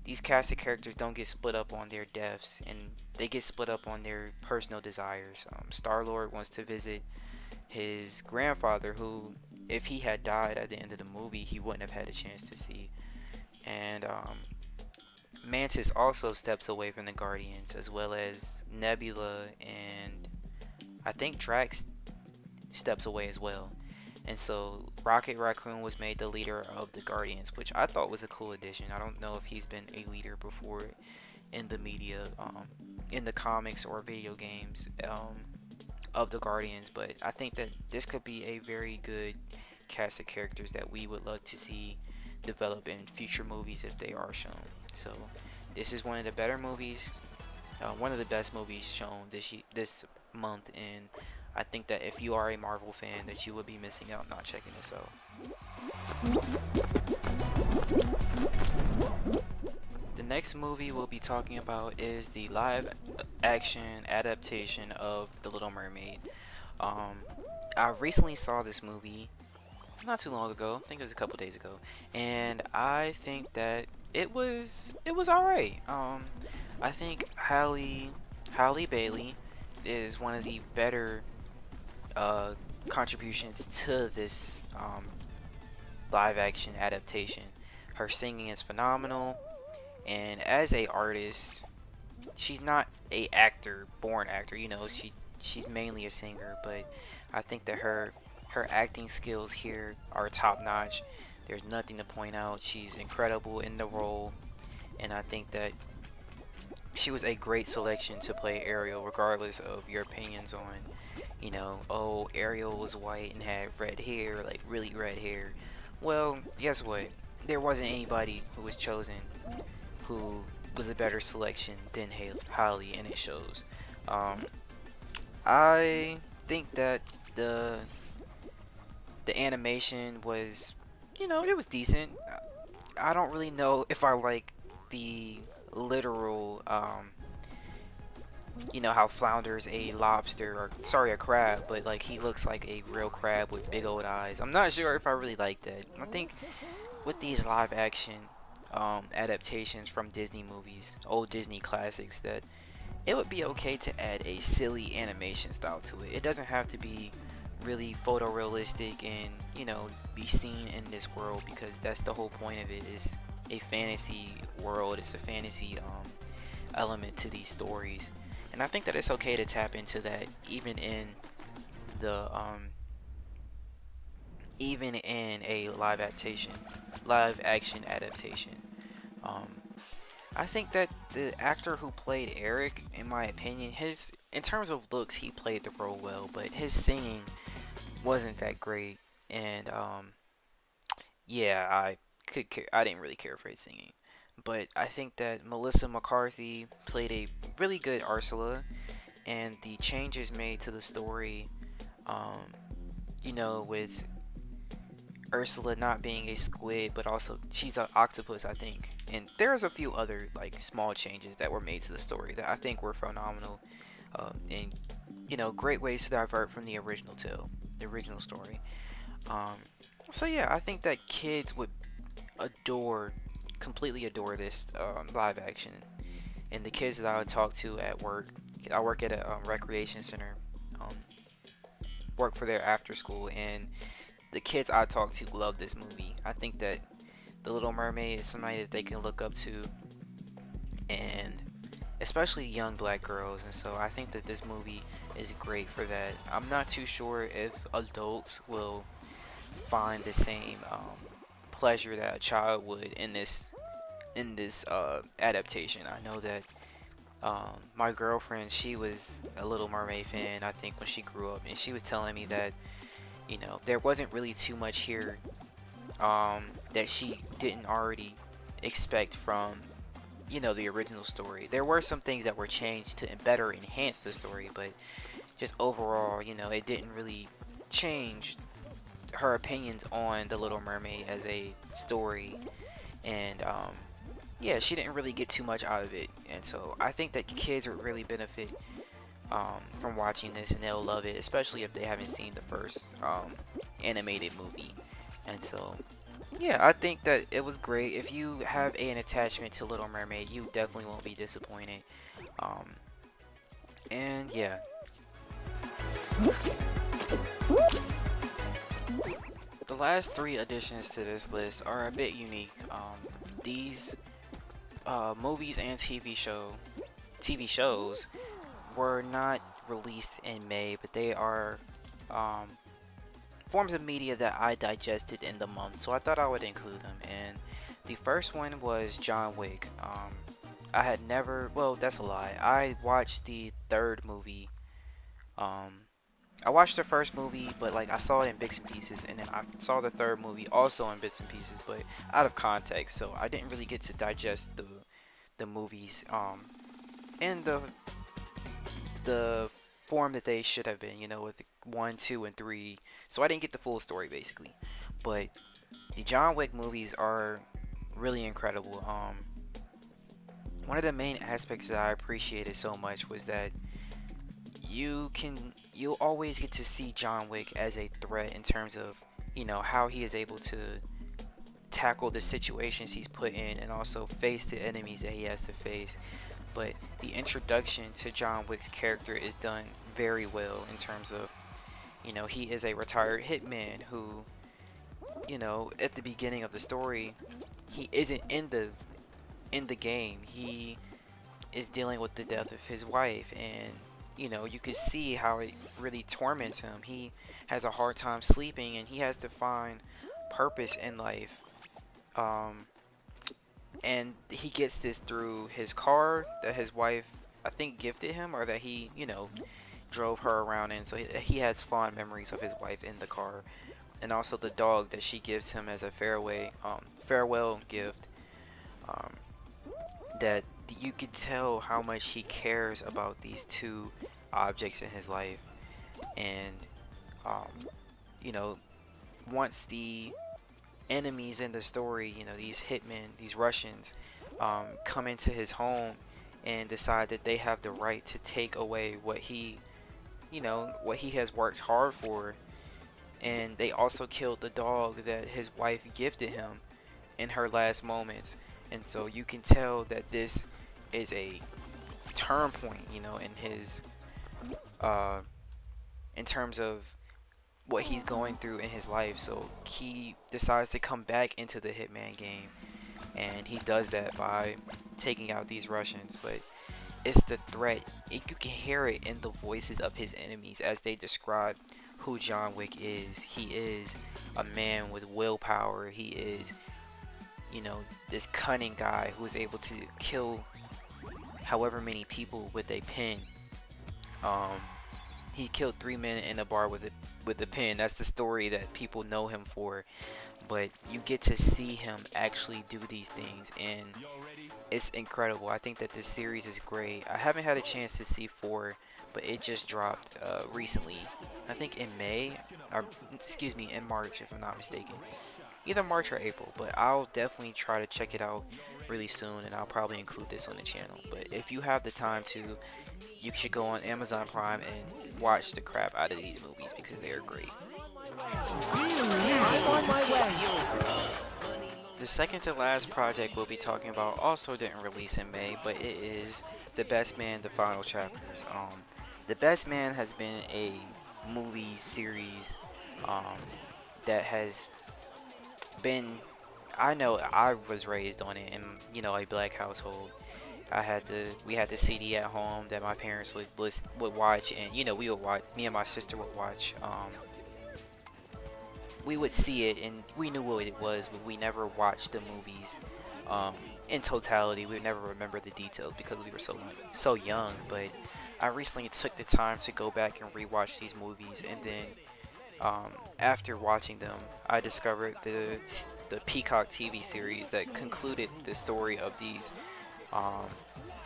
these cast of characters don't get split up on their deaths, and they get split up on their personal desires. Star-Lord wants to visit his grandfather, who, if he had died at the end of the movie, he wouldn't have had a chance to see. And Mantis also steps away from the Guardians, as well as Nebula, and I think Drax steps away as well. And so Rocket Raccoon was made the leader of the Guardians, which I thought was a cool addition. I don't know if he's been a leader before in the media, in the comics or video games of the Guardians, but I think that this could be a very good cast of characters that we would love to see develop in future movies if they are shown. So this is one of the better movies, one of the best movies shown this month, and I think that if you are a Marvel fan, that you would be missing out not checking this out. next movie we'll be talking about is the live action adaptation of The Little Mermaid. Um, I recently saw this movie not too long ago. I think it was a couple days ago, and I think that it was all right. I think Halle Bailey is one of the better uh, contributions to this live action adaptation. Her singing is phenomenal, and as a artist, she's not a actor, born actor. She's mainly a singer, but I think that her acting skills here are top notch. There's nothing to point out. She's incredible in the role, and I think that she was a great selection to play Ariel, regardless of your opinions on, oh, Ariel was white and had red hair, like really red hair. Well, guess what? There wasn't anybody who was chosen who was a better selection than Halle, and it shows. Um, I think that the animation was, it was decent. I don't really know if I like the literal, how Flounder's a lobster, or sorry, a crab, but like he looks like a real crab with big old eyes. I'm not sure if I really like that. I think with these live action adaptations from Disney movies, old Disney classics, that it would be okay to add a silly animation style to it. It doesn't have to be really photorealistic and, be seen in this world, because that's the whole point of it. Is a fantasy world. It's a fantasy element to these stories. And I think that it's okay to tap into that the even in a live action adaptation. Um, I think that the actor who played Eric, in my opinion, in terms of looks, he played the role well, but his singing wasn't that great. And yeah, I didn't really care for his singing. But I think that Melissa McCarthy played a really good Ursula, and the changes made to the story, um, with Ursula not being a squid, but also she's an octopus, I think. And there's a few other like small changes that were made to the story that I think were phenomenal, and great ways to divert from the original story. Um, so yeah, I think that kids would completely adore this live action. And the kids that I would talk to at work, I work at a recreation center, um, work for their after school, and the kids I talk to love this movie. I think that The Little Mermaid is somebody that they can look up to, and especially young black girls. And so I think that this movie is great for that. I'm not too sure if adults will find the same pleasure that a child would in this adaptation. I know that my girlfriend, she was a Little Mermaid fan, I think, when she grew up, and she was telling me that there wasn't really too much here that she didn't already expect from the original story. There were some things that were changed to better enhance the story, but just overall, it didn't really change her opinions on The Little Mermaid as a story. And yeah, she didn't really get too much out of it, and so I think that kids would really benefit from watching this, and they'll love it, especially if they haven't seen the first animated movie. And so yeah, I think that it was great. If you have an attachment to Little Mermaid, you definitely won't be disappointed. And yeah, the last three additions to this list are a bit unique. These movies and TV shows were not released in May, but they are forms of media that I digested in the month, so I thought I would include them. And the first one was John Wick. I had never, well, that's a lie. I watched the third movie. I watched the first movie, but like I saw it in bits and pieces, and then I saw the third movie also in bits and pieces, but out of context. So I didn't really get to digest the movies in the form that they should have been, with 1, 2, and 3. So I didn't get the full story basically. But the John Wick movies are really incredible. one of the main aspects that I appreciated so much was that you'll always get to see John Wick as a threat in terms of, how he is able to tackle the situations he's put in and also face the enemies that he has to face. But the introduction to John Wick's character is done very well in terms of, he is a retired hitman who, at the beginning of the story, he isn't in the game. He is dealing with the death of his wife, and you can see how it really torments him. He has a hard time sleeping, and he has to find purpose in life. And he gets this through his car that his wife, I think, gifted him, or that he, drove her around in. So he has fond memories of his wife in the car, and also the dog that she gives him as a farewell gift. Um, that you could tell how much he cares about these two objects in his life. And um, you know once the enemies in the story, these hitmen, these Russians, come into his home and decide that they have the right to take away what he has worked hard for. And they also killed the dog that his wife gifted him in her last moments. And so you can tell that this is a turn point, in his, in terms of what he's going through in his life. So he decides to come back into the Hitman game, and he does that by taking out these Russians. But it's the threat. You can hear it in the voices of his enemies as they describe who John Wick is. He is a man with willpower. He is, this cunning guy who is able to kill however many people with a pen. He killed 3 men in a bar with a pen. That's the story that people know him for. But you get to see him actually do these things, and it's incredible. I think that this series is great. I haven't had a chance to see 4, but it just dropped recently. I think in May, or excuse me, in March, if I'm not mistaken. Either March or April, but I'll definitely try to check it out really soon, and I'll probably include this on the channel. But if you have the time to, you should go on Amazon Prime and watch the crap out of these movies because they are great. I'm on my way. The second to last project we'll be talking about also didn't release in May, but it is The Best Man, The Final Chapters. The Best Man has been a movie series that has been, I know I was raised on it in, a black household. We had the CD at home that my parents would watch, and we would watch, me and my sister would watch. We would see it and we knew what it was, but we never watched the movies in totality. We would never remember the details because we were so young. But I recently took the time to go back and rewatch these movies, and then after watching them, I discovered the Peacock TV series that concluded the story of these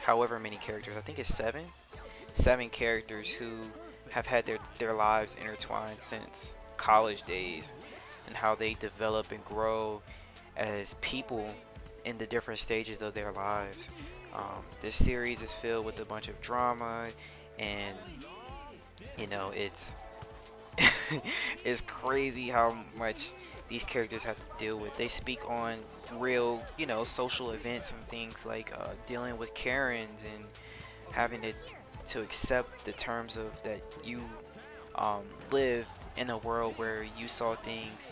however many characters. I think it's seven characters who have had their lives intertwined since college days, and how they develop and grow as people in the different stages of their lives. This series is filled with a bunch of drama, and it's it's crazy how much these characters have to deal with. They speak on real, social events and things like dealing with Karens and having to accept the terms of that you live in a world where you saw things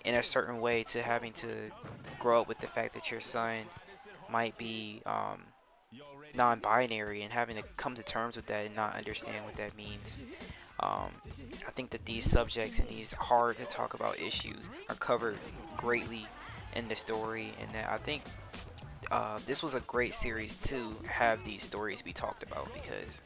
in a certain way, to having to grow up with the fact that your son might be non-binary, and having to come to terms with that and not understand what that means. I think that these subjects and these hard to talk about issues are covered greatly in the story, and that I think this was a great series to have these stories be talked about, because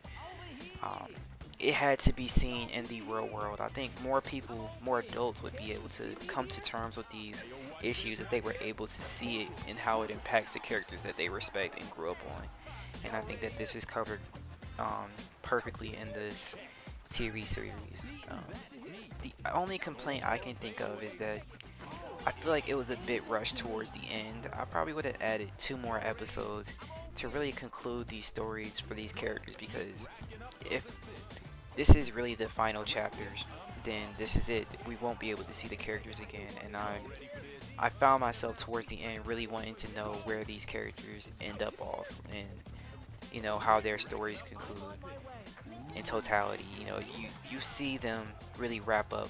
it had to be seen in the real world. I think more people, more adults would be able to come to terms with these issues if they were able to see it and how it impacts the characters that they respect and grew up on. And I think that this is covered perfectly in this TV series. The only complaint I can think of is that I feel like it was a bit rushed towards the end. I probably would have added 2 more episodes to really conclude these stories for these characters, because if this is really the final chapters, then this is it. We won't be able to see the characters again, and I found myself towards the end really wanting to know where these characters end up off, and how their stories conclude in totality. You see them really wrap up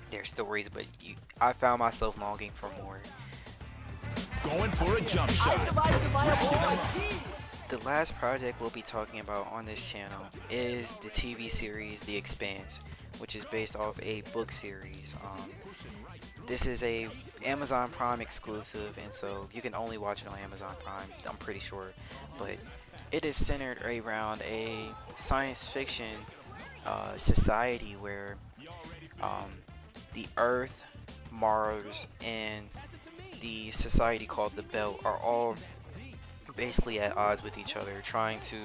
their stories, but I found myself longing for more. Going for a jump shot. The last project we'll be talking about on this channel is the TV series The Expanse, which is based off a book series. This is a Amazon Prime exclusive, and so you can only watch it on Amazon Prime, I'm pretty sure. But it is centered around a science fiction society where the Earth, Mars, and the society called the Belt are all basically at odds with each other, trying to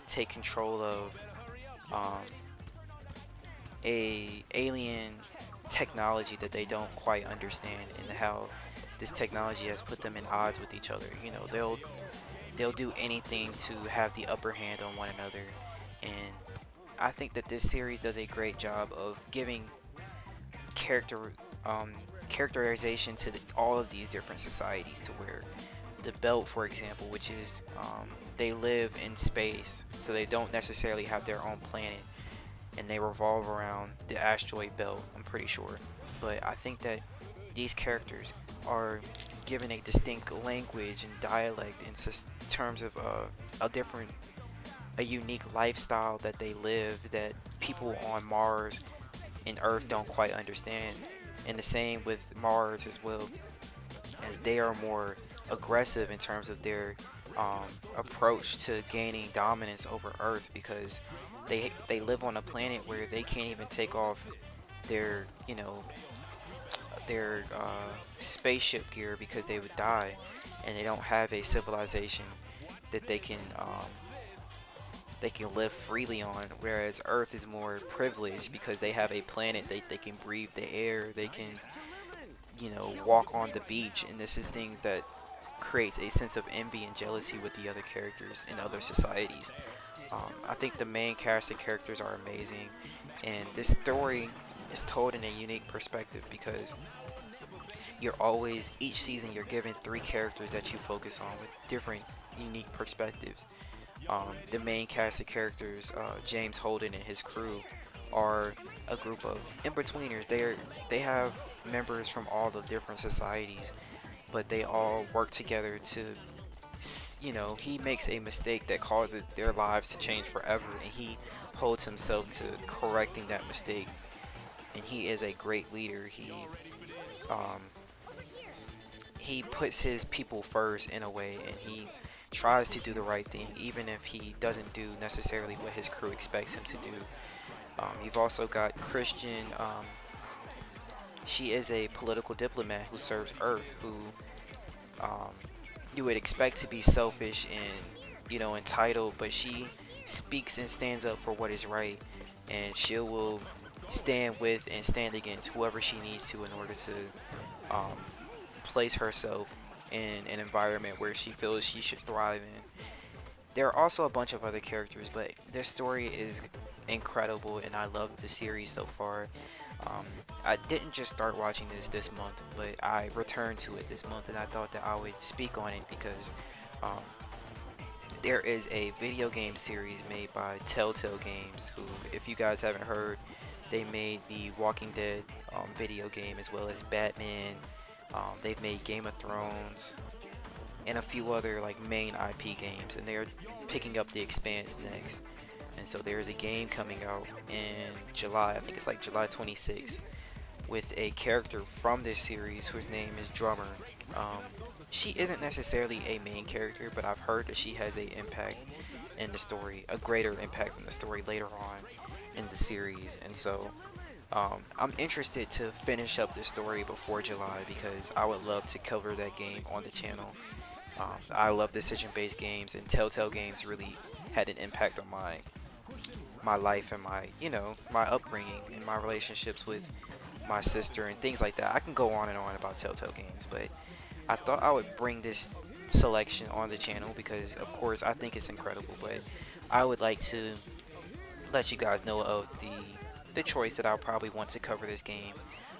take control of a alien technology that they don't quite understand, and how this technology has put them in odds with each other. They'll do anything to have the upper hand on one another, and I think that this series does a great job of giving characterization to all of these different societies, to where the Belt, for example, which is they live in space, so they don't necessarily have their own planet, and they revolve around the asteroid belt, I'm pretty sure. But I think that these characters are given a distinct language and dialect in terms of a unique lifestyle that they live, that people on Mars and Earth don't quite understand. And the same with Mars as well, as they are more aggressive in terms of their approach to gaining dominance over Earth, because they live on a planet where they can't even take off their their spaceship gear because they would die, and they don't have a civilization that they can live freely on, whereas Earth is more privileged because they have a planet they can breathe the air, they can walk on the beach, and this is things that creates a sense of envy and jealousy with the other characters in other societies. I think the main cast and characters are amazing, and this story is told in a unique perspective, because each season you're given 3 characters that you focus on with different unique perspectives. The main cast of characters, James Holden and his crew, are a group of in-betweeners. They have members from all the different societies, but they all work together to, he makes a mistake that causes their lives to change forever, and he holds himself to correcting that mistake. And he is a great leader. He puts his people first in a way, and he tries to do the right thing, even if he doesn't do necessarily what his crew expects him to do. You've also got Christian. She is a political diplomat who serves Earth, who you would expect to be selfish and entitled, but she speaks and stands up for what is right, and she will stand with and stand against whoever she needs to in order to place herself in an environment where she feels she should thrive in. There are also a bunch of other characters, but their story is incredible, and I love the series so far. I didn't just start watching this month, but I returned to it this month, and I thought that I would speak on it because there is a video game series made by Telltale Games, who, if you guys haven't heard, they made the Walking Dead video game, as well as Batman. They've made Game of Thrones and a few other main IP games, and they're picking up The Expanse next. And so there's a game coming out in July, I think it's July 26th, with a character from this series whose name is Drummer. She isn't necessarily a main character, but I've heard that she has an impact in the story, a greater impact in the story later on in the series. And so I'm interested to finish up this story before July, because I would love to cover that game on the channel. I love decision-based games, and Telltale Games really had an impact on my life and my upbringing and my relationships with my sister, and things like that. I can go on and on about Telltale games, but I thought I would bring this selection on the channel because, of course, I think it's incredible. But I would like to let you guys know of the choice that I'll probably want to cover this game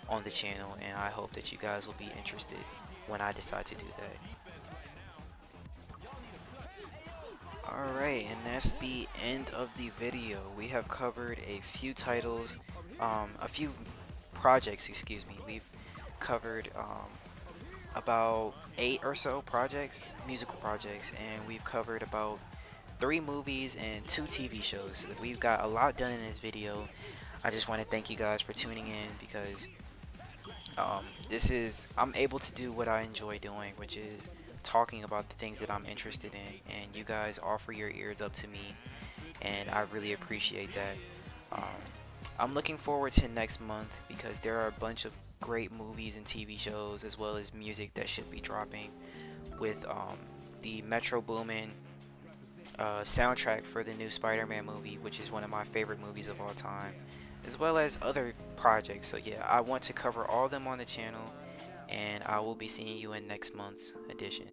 on the channel, and I hope that you guys will be interested when I decide to do that. Alright, and that's the end of the video. We have covered a few titles, a few projects, excuse me. We've covered about 8 or so projects, musical projects, and we've covered about 3 movies and 2 TV shows. So we've got a lot done in this video. I just want to thank you guys for tuning in because I'm able to do what I enjoy doing, which is talking about the things that I'm interested in, and you guys offer your ears up to me, and I really appreciate that. Um, I'm looking forward to next month because there are a bunch of great movies and TV shows as well as music that should be dropping with the Metro Boomin soundtrack for the new Spider-Man movie, which is one of my favorite movies of all time, as well as other projects. So yeah, I want to cover all of them on the channel, and I will be seeing you in next month's edition.